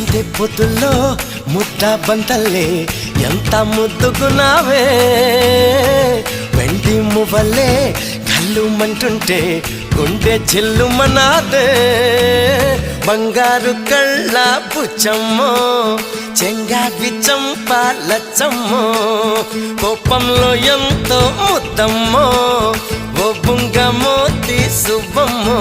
సందే పొద్దుల్లో ముద్ద బంతల్లే ఎంత ముద్దుకున్నావే వెండి మువ్వలే కళ్ళు మంటుంటే గుండె చెల్లుమనాదే బంగారు కళ్ళ పుచ్చమ్మో చెంగావి చంపాలచ్చమ్మో కోపంలో ఎంతో ముద్దమ్మో ఓ బుంగమో తీసువమ్మో